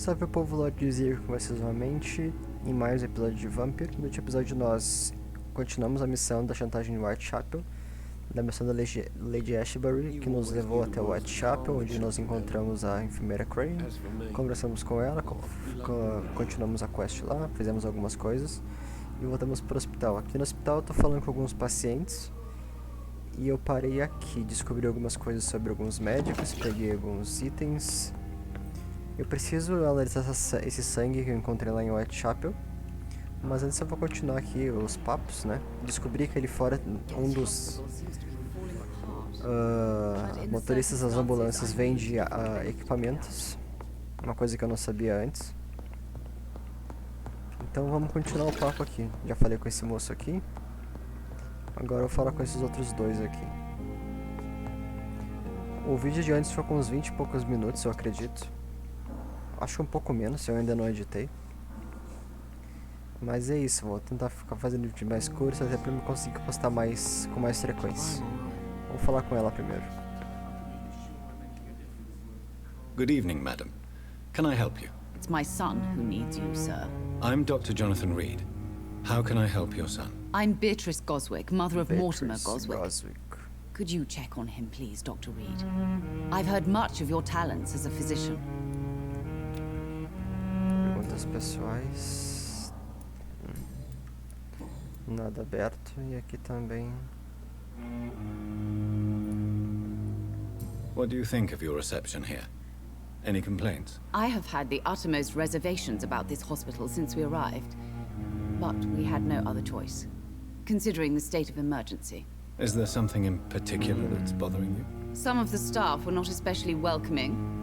Salve, povo, lá DSIII com vocês novamente em mais um episódio de Vampyr. No último episódio nós continuamos a missão da chantagem de Whitechapel, da missão da Lady Ashbury, que nos levou até Whitechapel, onde nós encontramos a enfermeira Crane, conversamos com ela, continuamos a quest lá, fizemos algumas coisas e voltamos para o hospital. Aqui no hospital eu tô falando com alguns pacientes e eu parei aqui, descobri algumas coisas sobre alguns médicos, peguei alguns itens. Eu preciso analisar esse sangue que eu encontrei lá em Whitechapel, mas antes eu vou continuar aqui os papos, né? Descobri que ali fora um dos motoristas das ambulâncias vende equipamentos, uma coisa que eu não sabia antes. Então vamos continuar o papo aqui. Já falei com esse moço aqui, agora eu falo com esses outros dois aqui. O vídeo de antes foi com uns 20 e poucos minutos, eu acredito. Acho um pouco menos, eu ainda não editei. Mas é isso, vou tentar ficar fazendo vídeo mais curto até pra eu conseguir postar com mais frequência. Vamos falar com ela primeiro. Good evening, madam. Can I help you? It's my son who needs you, sir. I'm Dr. Jonathan Reed. How can I help your son? I'm Beatrice Goswick, mother of Mortimer Beatrice Goswick. Could you check on him, please, Dr. Reed? I've heard much of your talents as a physician. Perguntas pessoais. Nada aberto. E aqui também. What do you think of your reception here? Any complaints? I have had the uttermost reservations about this hospital since we arrived, but we had no other choice, considering the state of emergency. Is there something in particular that's bothering you? Some of the staff were not especially welcoming.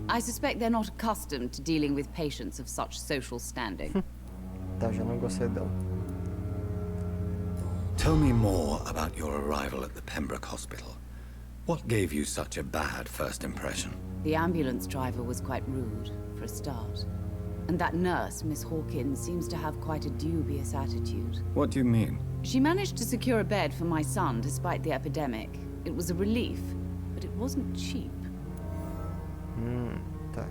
I suspect they're not accustomed to dealing with patients of such social standing. Tá, já não gostei dela. Tell me more about your arrival at the Pembroke Hospital. What gave you such a bad first impression? The ambulance driver was quite rude, for a start. And that nurse, Miss Hawkins, seems to have quite a dubious attitude. What do you mean? She managed to secure a bed for my son despite the epidemic. It was a relief, but it wasn't cheap. Tá.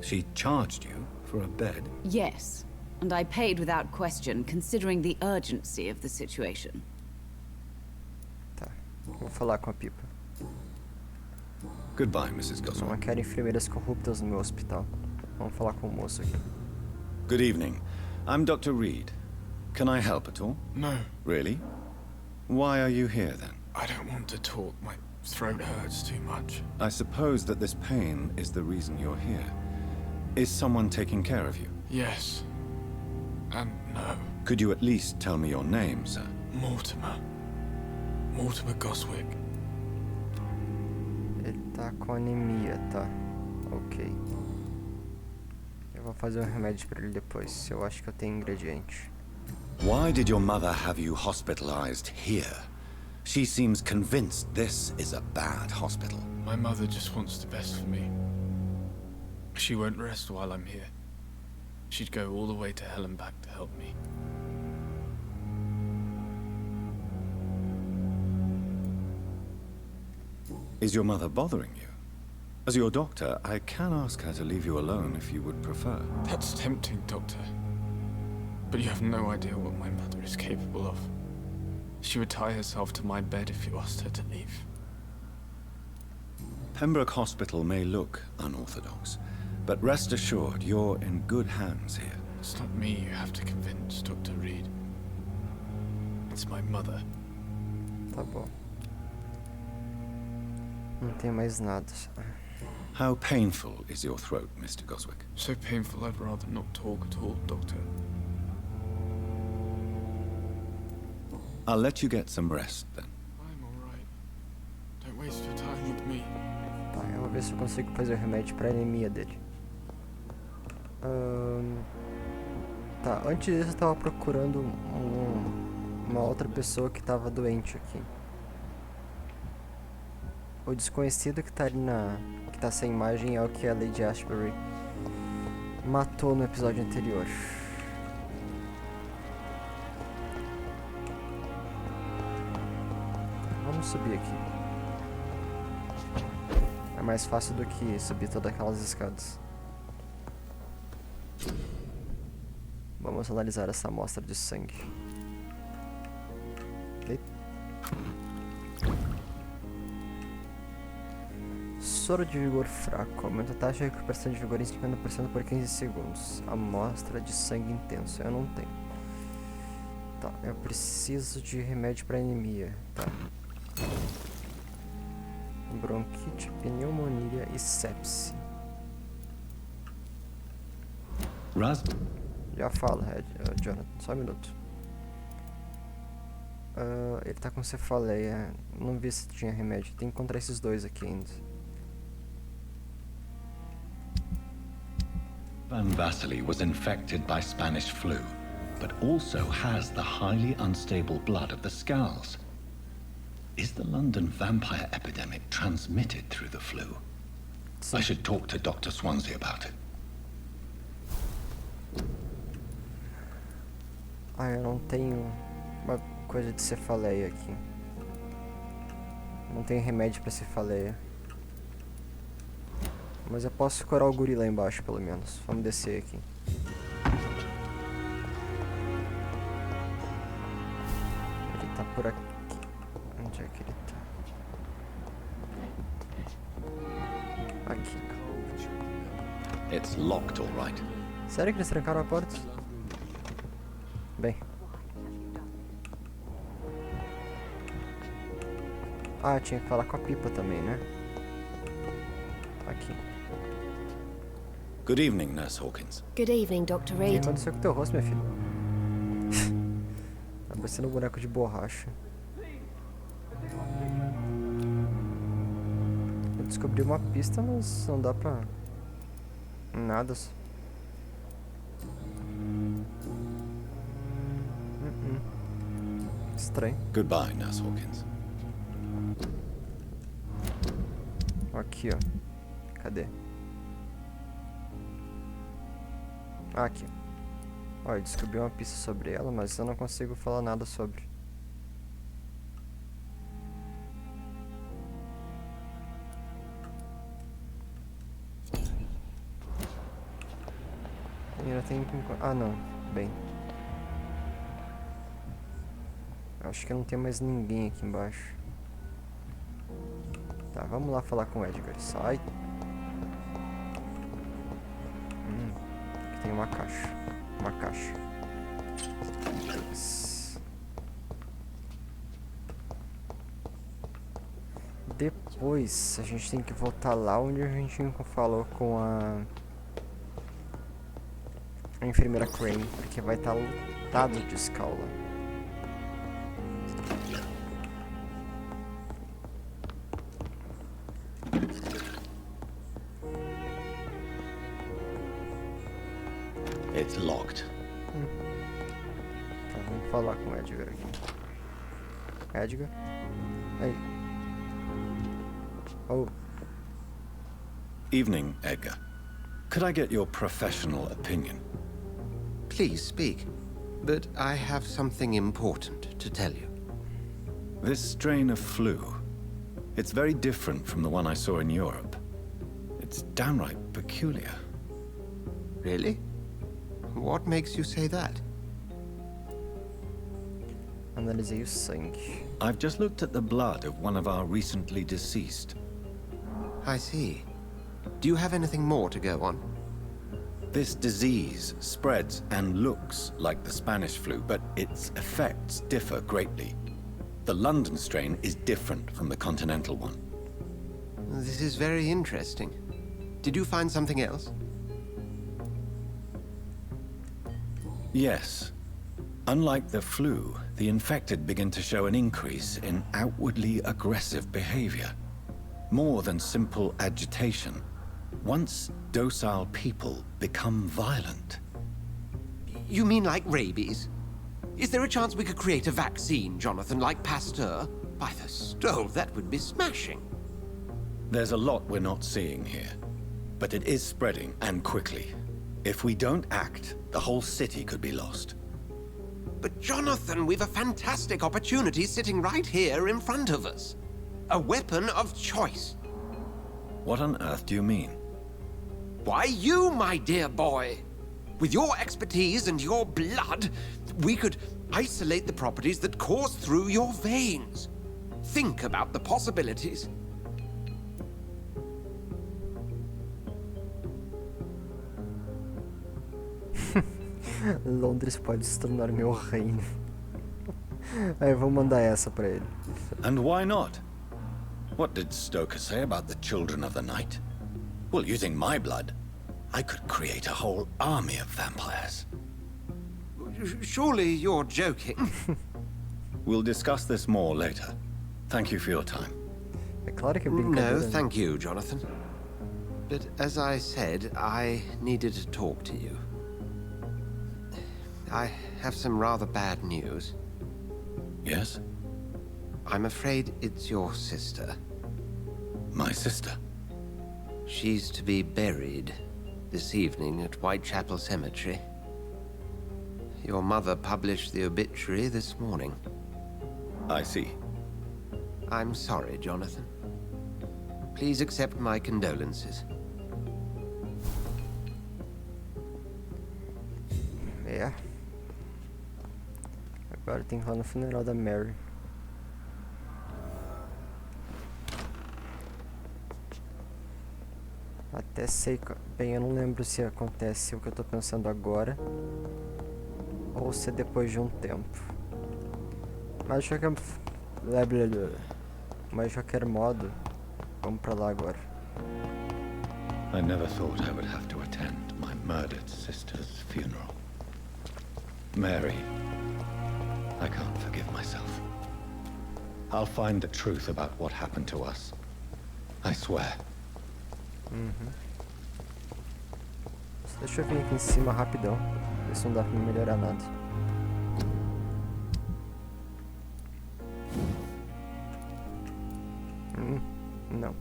She charged you for a bed? Yes, and I paid without question, considering the urgency of the situation. Tá. Vou falar com a Pipa. Goodbye, Mrs. Goswick. Não quero enfermeiras corruptas no meu hospital. Vamos falar com o moço aqui. Good evening. I'm Dr. Reed. Can I help at all? No, Really? Why are you here then? I don't want to talk. My throat hurts too much. I suppose that this pain is the reason you're here. Is someone taking care of you? Yes. And no. Could you at least tell me your name, sir? Mortimer. Mortimer Goswick. Ele tá com anemia, tá? Ok. Eu vou fazer um remédio pra ele depois. Eu acho que eu tenho ingrediente. Why did your mother have you hospitalized here? She seems convinced this is a bad hospital. My mother just wants the best for me. She won't rest while I'm here. She'd go all the way to hell and back to help me. Is your mother bothering you? As your doctor, I can ask her to leave you alone if you would prefer. That's tempting, Doctor. But you have no idea what my mother is capable of. She would tie herself to my bed if you asked her to leave. Pembroke Hospital may look unorthodox, but rest assured you're in good hands here. It's not me you have to convince, Dr. Reed. It's my mother. Tá bom. Não tem mais nada. How painful is your throat, Mr. Goswick? So painful I'd rather not talk at all, Doctor. I'll let you get some rest then. I'm alright. Don't waste your time with me. Tá, eu vou ver se eu consigo fazer o remédio pra anemia dele. Tá, antes disso eu tava procurando uma outra pessoa que tava doente aqui. O desconhecido que tá ali que tá sem imagem é o que a Lady Ashbury matou no episódio anterior. Vamos subir aqui. mais fácil do que subir todas aquelas escadas. Vamos analisar essa amostra de sangue. Soro de vigor fraco. Aumenta a taxa de recuperação de vigor em 50% por 15 segundos. Amostra de sangue intenso. Eu não tenho. Tá, eu preciso de remédio para anemia. Tá. Bronquite, pneumonia e sepse. Já fala, Jonathan. Só um minuto. Ele tá com cefaleia. Não vi se tinha remédio. Tem que encontrar esses dois aqui ainda. Vampyr was infected by Spanish flu, but also has the highly unstable blood of the Skulls. Is the London vampire epidemic transmitted through the flu? I should talk to Dr. Swansea about it. Eu não tenho uma coisa de cefaleia aqui. Não tenho remédio pra cefaleia. Mas eu posso curar o guri lá embaixo, pelo menos. Vamos descer aqui. Ele tá por aqui. Onde é que ele tá? Aqui. It's locked, all right. Sério que eles trancaram a porta? Bem. Tinha que falar com a Pipa também, né? Aqui. Good evening, Nurse Hawkins. Good evening, Dr. O que Reed. aconteceu com o teu rosto, minha filha? Tá parecendo um boneco de borracha. Eu descobri uma pista, mas não dá pra... nada. Estranho. Goodbye, Nurse Hawkins. Aqui, ó. Cadê? Aqui. Ó, eu descobri uma pista sobre ela, mas eu não consigo falar nada sobre. Ainda tem que... não. Bem. Acho que não tem mais ninguém aqui embaixo. Tá, vamos lá falar com o Edgar. Sai. Aqui tem uma caixa. Uma caixa. Depois a gente tem que voltar lá onde a gente falou com a enfermeira Crane, porque vai estar lotado de escala. It's locked. Tá, vamos falar com o Edgar aqui. Edgar? Aí. Oh. Evening, Edgar. Could I get your professional opinion? Please speak, but I have something important to tell you. This strain of flu, it's very different from the one I saw in Europe. It's downright peculiar. Really? What makes you say that? Analisei o sangue. I've just looked at the blood of one of our recently deceased. I see. Do you have anything more to go on? This disease spreads and looks like the Spanish flu, but its effects differ greatly. The London strain is different from the continental one. This is very interesting. Did you find something else? Yes. Unlike the flu, the infected begin to show an increase in outwardly aggressive behavior. More than simple agitation. Once docile people become violent. You mean like rabies? Is there a chance we could create a vaccine, Jonathan, like Pasteur? By the stove, that would be smashing. There's a lot we're not seeing here. But it is spreading, and quickly. If we don't act, the whole city could be lost. But Jonathan, we've a fantastic opportunity sitting right here in front of us. A weapon of choice. What on earth do you mean? Why, you, my dear boy. With your expertise and your blood, we could isolate the properties that course through your veins. Think about the possibilities. Londres pode se tornar meu reino. Aí eu vou mandar essa pra ele. And why not? What did Stoker say about the children of the night? Well, using my blood, I could create a whole army of vampires. Surely you're joking. We'll discuss this more later. Thank you for your time. É claro que é brincadeira. No, thank you, Jonathan. But as I said, I needed to talk to you. I have some rather bad news. Yes? I'm afraid it's your sister. My sister? She's to be buried this evening at Whitechapel Cemetery. Your mother published the obituary this morning. I see. I'm sorry, Jonathan. Please accept my condolences. É. Agora tem que ir lá no funeral da Mary. Até sei... Bem, eu não lembro se acontece o que eu tô pensando agora ou se é depois de um tempo. Mas de qualquer... Mas de qualquer modo, vamos pra lá agora. I never thought I would have to attend my murdered sister's funeral. Mary, I can't forgive myself. I'll find the truth about what happened to us. I swear. Deixa eu vir aqui em cima rapidão. Ver se não dá pra melhorar nada. Não.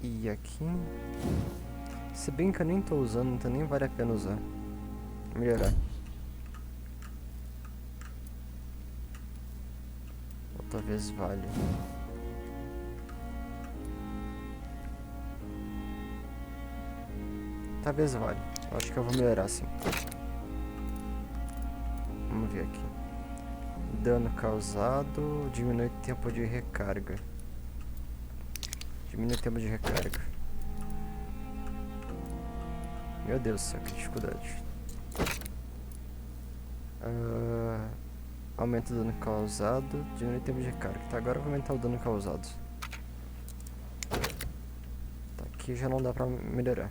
E aqui... Se bem que eu nem tô usando, então nem vale a pena usar. Melhorar. Ou talvez valha. Talvez vale. Eu acho que eu vou melhorar sim. Vamos ver aqui. Dano causado. Diminui tempo de recarga. Diminui tempo de recarga. Meu Deus do céu, que dificuldade. Aumenta o dano causado. Diminui tempo de recarga. Tá, agora eu vou aumentar o dano causado. Tá, aqui já não dá pra melhorar.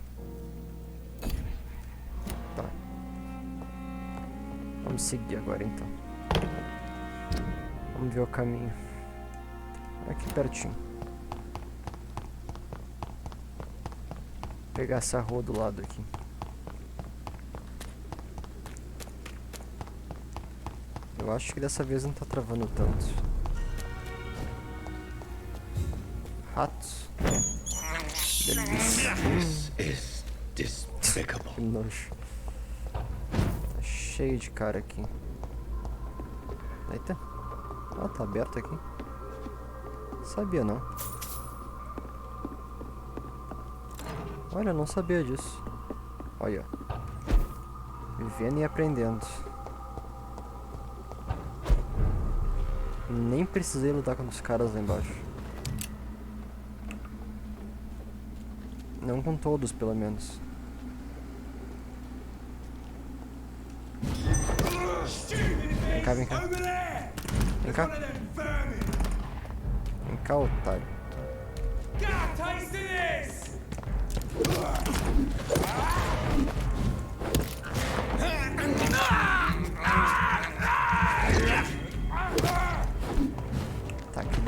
Tá. Vamos seguir agora então. Vamos ver o caminho. Aqui pertinho. Vou pegar essa rua do lado aqui. Eu acho que dessa vez não tá travando tanto. Ratos. Delícia. This is despicable. Que nojo. Tá cheio de cara aqui. Eita. Ah, tá aberto aqui. Sabia não. Olha, eu não sabia disso. Olha. Vivendo e aprendendo. Nem precisei lutar com os caras lá embaixo. Não com todos, pelo menos. Vem cá, vem cá. Vem cá. Vem cá, otário. Tá aqui.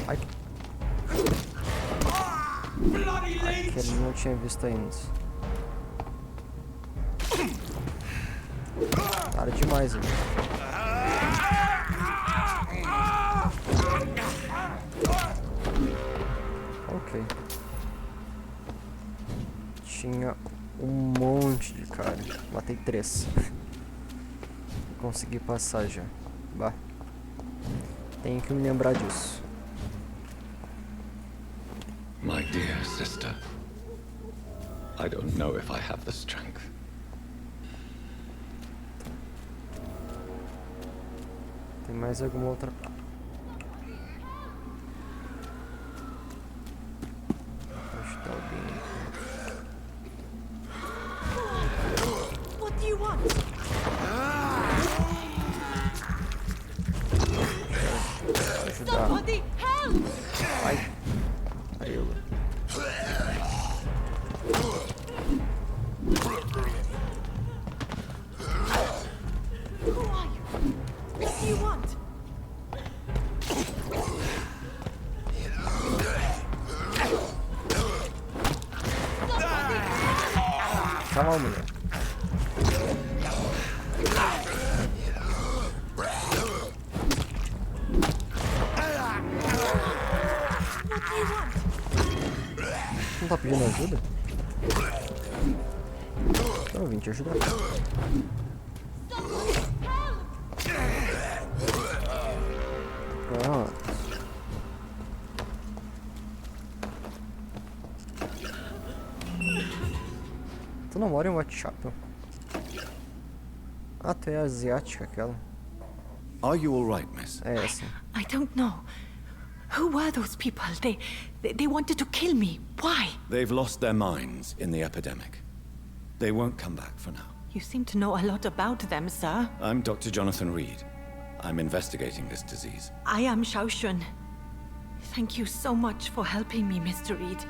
Ai. Que ele não tinha visto ainda. Para demais ali. Ok. Tinha um monte de cara. Matei 3. Consegui passar já. Bah. Tenho que me lembrar disso. sister. I don't know if I have the strength. Tem mais alguma outra? Acho que tá alguém aqui. What do you want? Ajudar. Somebody help! Ai. Aí eu. Who are you? What do you want? Calma, mulher. Não tá pedindo ajuda? Então eu vim te ajudar. Pronto. Tu não mora em Whitechapel? Ah, tu é asiática, aquela. Are you all right, miss? É essa. I don't know. Who were those people? They wanted to kill me. Why? They've lost their minds in the epidemic. They won't come back for now. You seem to know a lot about them, sir. I'm Dr. Jonathan Reed. I'm investigating this disease. I am Xiaoxun. Thank you so much for helping me, Mr. Reed.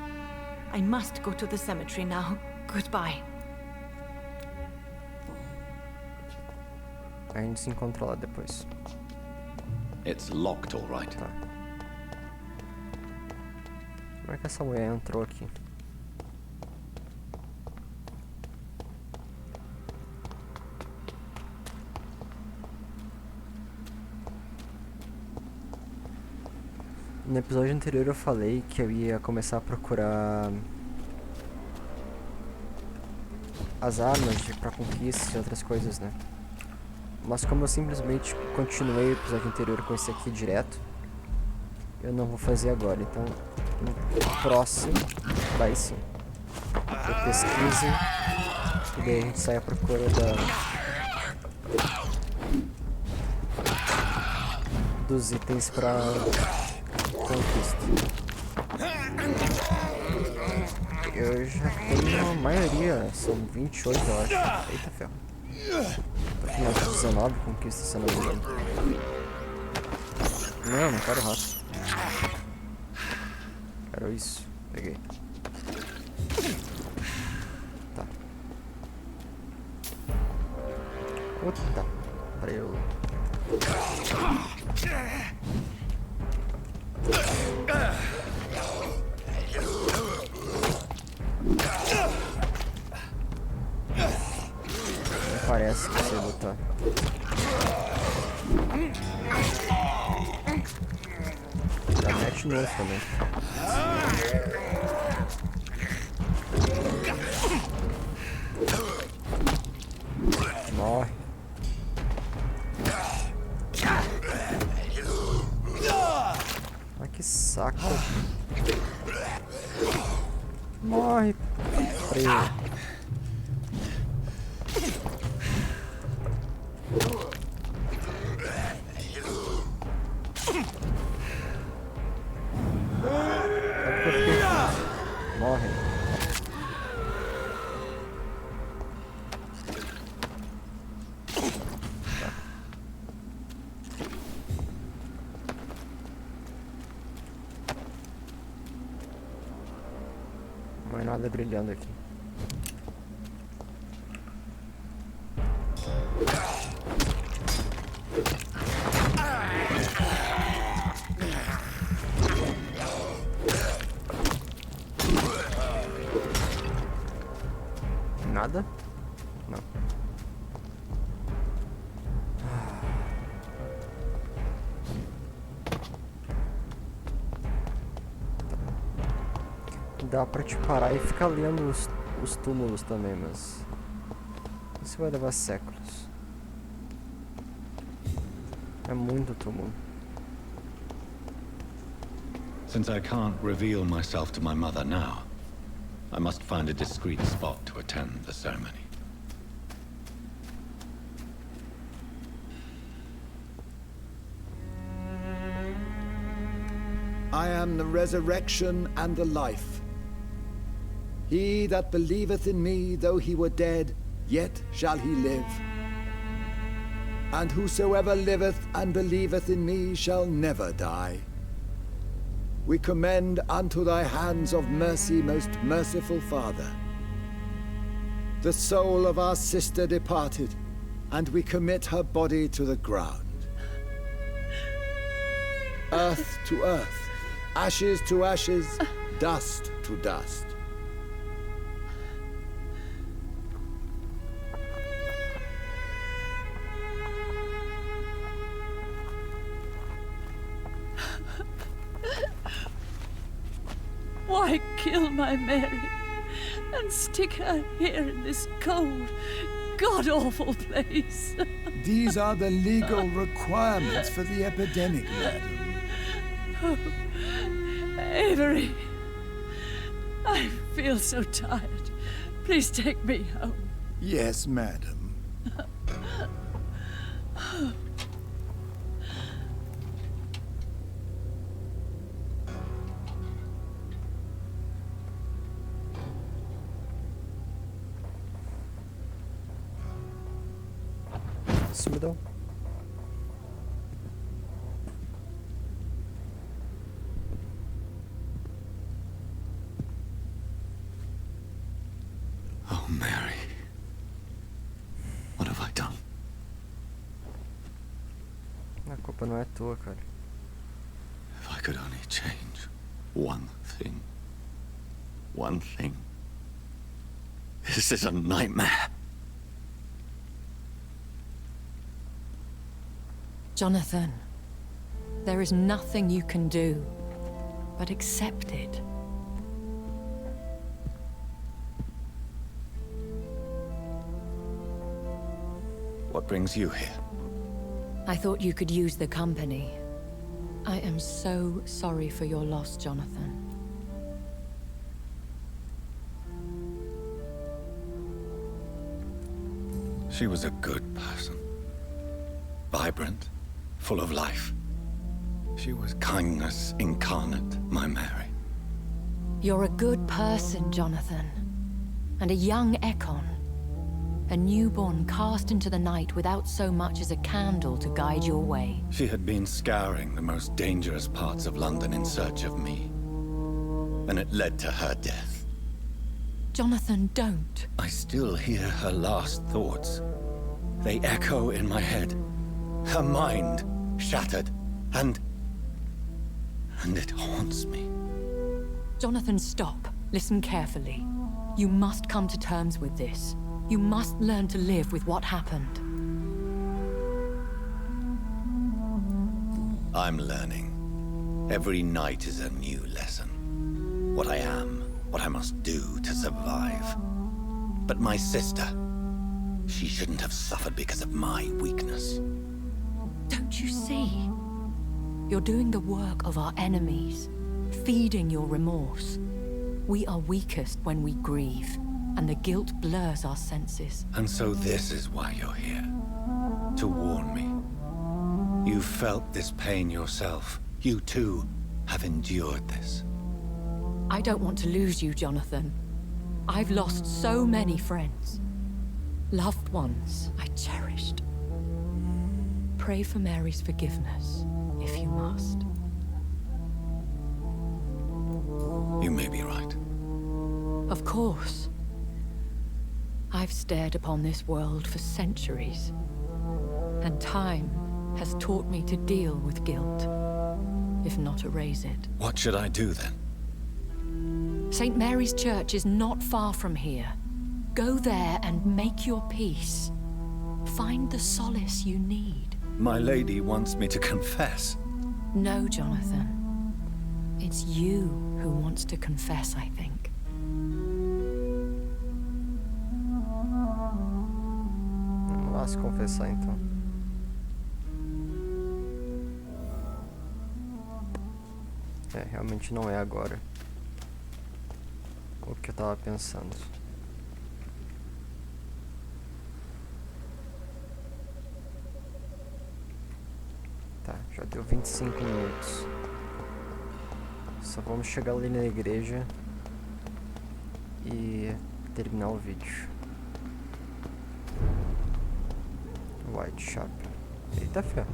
I must go to the cemetery now. Goodbye. A gente se encontra lá depois. It's locked, all right. Tá. Como é que essa mulher entrou aqui? No episódio anterior eu falei que eu ia começar a procurar as armas pra conquista e outras coisas, né? Mas como eu simplesmente continuei o episódio anterior com esse aqui direto, eu não vou fazer agora. Então, no próximo, vai sim. Eu pesquiso e daí a gente sai à procura dos itens pra conquista. Eu já tenho a maioria, são 28 eu acho. Eita ferro. Tô aqui nas 19 conquistas, se eu não me engano. Não, não quero rato. Quero isso. Peguei. Tá. Puta. Pra eu... Parece que você lutar. Já mete no outro também. Morre. Ah, que saco. Morre. Freio. Morre. Tá. Não é nada brilhando aqui. Nada? Não. Dá pra te parar e ficar lendo os túmulos também, mas... isso vai levar séculos. É muito túmulo. Since I can't reveal myself to my mother now, I must find a discreet spot to attend the ceremony. I am the resurrection and the life. He that believeth in me, though he were dead, yet shall he live. And whosoever liveth and believeth in me shall never die. We commend unto thy hands of mercy, most merciful Father, the soul of our sister departed, and we commit her body to the ground. Earth to earth, ashes to ashes, dust to dust. Why kill my Mary and stick her here in this cold, god-awful place? These are the legal requirements for the epidemic, madam. Oh, Avery, I feel so tired. Please take me home. Yes, madam. Sumidão. Oh, Mary. What have I done? A culpa não é tua, cara. If I could only change one thing. One thing. This is a nightmare. Jonathan, there is nothing you can do but accept it. What brings you here? I thought you could use the company. I am so sorry for your loss, Jonathan. She was a good person. Vibrant, full of life. She was kindness incarnate, my Mary. You're a good person, Jonathan. And a young Ekon. A newborn cast into the night without so much as a candle to guide your way. She had been scouring the most dangerous parts of London in search of me. And it led to her death. Jonathan, don't. I still hear her last thoughts. They echo in my head. Her mind shattered, and it haunts me. Jonathan, stop. Listen carefully. You must come to terms with this. You must learn to live with what happened. I'm learning. Every night is a new lesson. What I am, what I must do to survive. But my sister, she shouldn't have suffered because of my weakness. Don't you see? You're doing the work of our enemies, feeding your remorse. We are weakest when we grieve, and the guilt blurs our senses. And so this is why you're here. To warn me. You've felt this pain yourself. You too have endured this. I don't want to lose you, Jonathan. I've lost so many friends. Loved ones I cherished. Pray for Mary's forgiveness, if you must. You may be right. Of course. I've stared upon this world for centuries, and time has taught me to deal with guilt, if not erase it. What should I do then? St. Mary's Church is not far from here. Go there and make your peace. Find the solace you need. My lady wants me to confess. No, Jonathan. It's you who wants to confess, I think. Vamos lá se confessar então. Realmente não é agora. o que eu tava pensando. Tá, já deu 25 minutos. Só vamos chegar ali na igreja e terminar o vídeo. Whitechapel. Eita fé.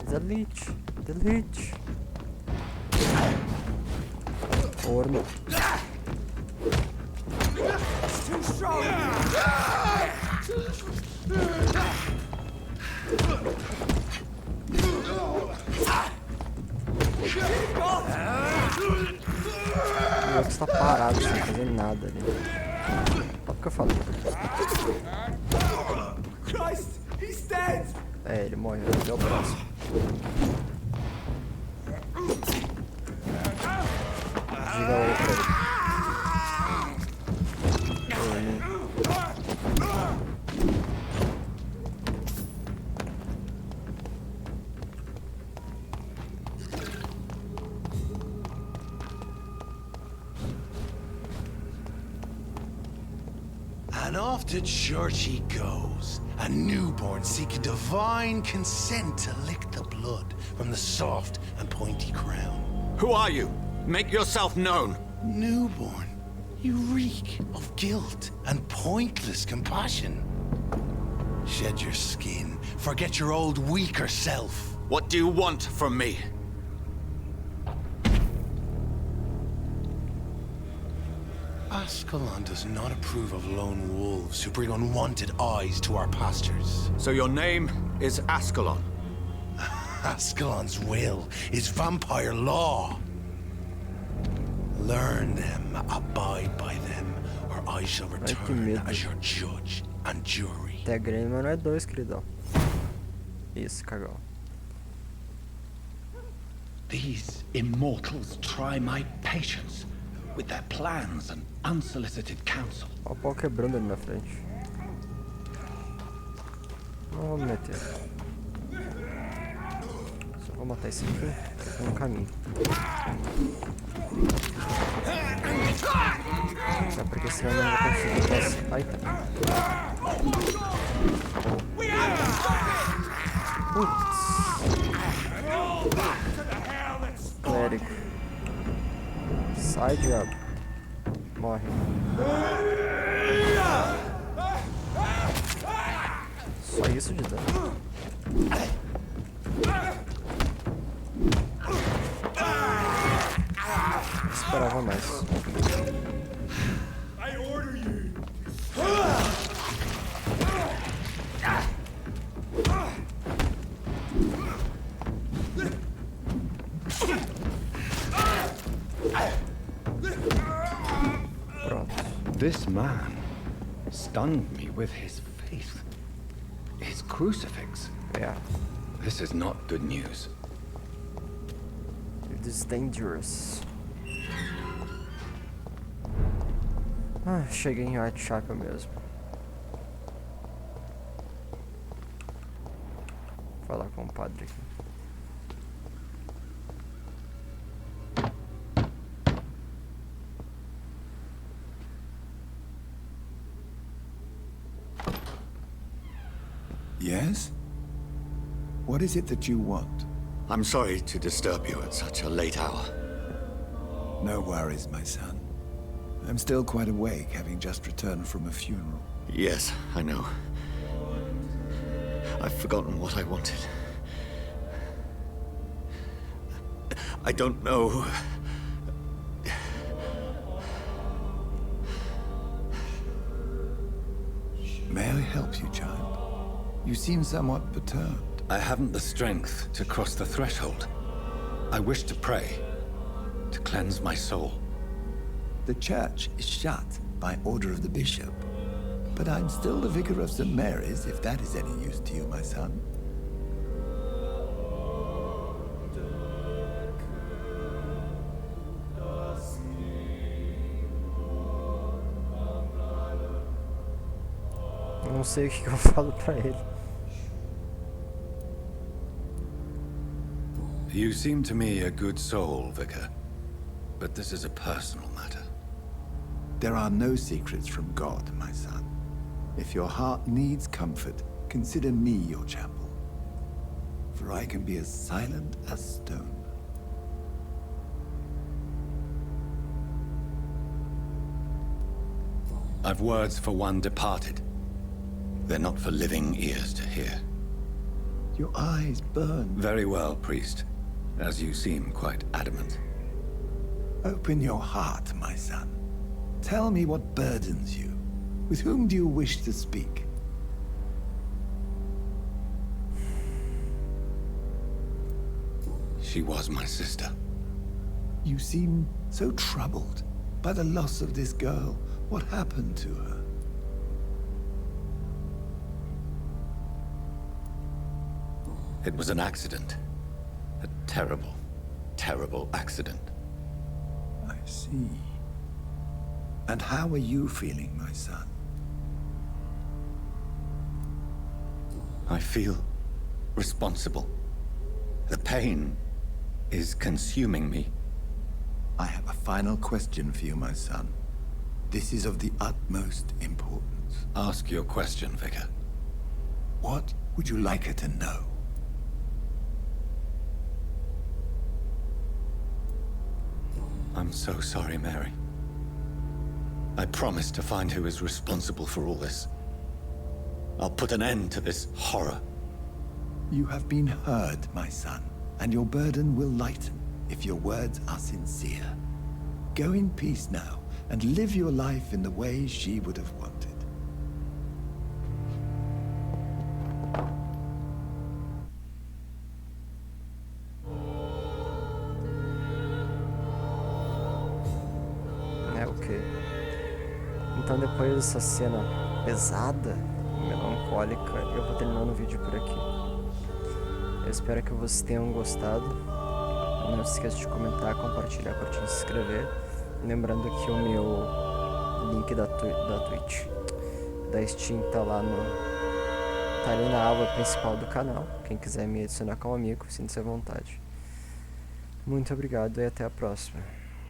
Delete. Delete. Forno. O outro está parado sem fazer nada ali. Olha o que eu falei. É, ele morreu, deu o braço. Diga oi pra ele. And off to church he goes, a newborn seeking divine consent to lick the blood from the soft and pointy crown. Who are you? Make yourself known. Newborn, you reek of guilt and pointless compassion. Shed your skin, forget your old weaker self. What do you want from me? Ascalon does not approve of lone wolves who bring unwanted eyes to our pastures. So your name is Ascalon? Ascalon's will is vampire law. Learn them, abide by them, or I shall return as your judge and jury. Até Grêmio, mas não é 2, queridão. Isso, cagão. These immortals try my patience with their plans and unsolicited counsel. Olha o pau quebrando ali na frente. Não vou me meter. Só vou matar esse aqui, que tá no caminho. Só porque senão eu não vou conseguir passar. Ai, tá. Putz. Clérigo. Sai, diabo. Morre. Só isso de dano. Esperava mais. This man stunned me with his faith. His crucifix. Yeah. This is not good news. It is dangerous. Ah, cheguei em Whitechapel mesmo. Vou falar com o padre aqui. Yes? What is it that you want? I'm sorry to disturb you at such a late hour. No worries, my son. I'm still quite awake, having just returned from a funeral. Yes, I know. I've forgotten what I wanted. I don't know. May I help you, child? You seem somewhat perturbed. I haven't the strength to cross the threshold. I wish to pray, to cleanse my soul. The church is shut by order of the bishop. But I'm still the vicar of St. Mary's, if that is any use to you, my son. Eu não sei o que eu falo pra ele. You seem to me a good soul, Vicar. but this is a personal matter. There are no secrets from God, my son. If your heart needs comfort, consider me your chapel. For I can be as silent as stone. I've words for one departed. They're not for living ears to hear. Your eyes burn. Very well, priest, as you seem quite adamant. Open your heart, my son. Tell me what burdens you. With whom do you wish to speak? She was my sister. You seem so troubled by the loss of this girl. What happened to her? It was an accident. A terrible, terrible accident. I see. And how are you feeling, my son? I feel responsible. The pain is consuming me. I have a final question for you, my son. This is of the utmost importance. Ask your question, Vicar. What would you like her to know? I'm so sorry, Mary. I promise to find who is responsible for all this. I'll put an end to this horror. You have been heard, my son, and your burden will lighten if your words are sincere. Go in peace now, and live your life in the way she would have wanted. Ok. Então depois dessa cena pesada, melancólica, eu vou terminando o vídeo por aqui. Eu espero que vocês tenham gostado. Não se esqueça de comentar, compartilhar, curtir e se inscrever. Lembrando que o meu link da Twitch, da Steam, tá ali na aba principal do canal. Quem quiser me adicionar como amigo, sinta-se à vontade. Muito obrigado e até a próxima.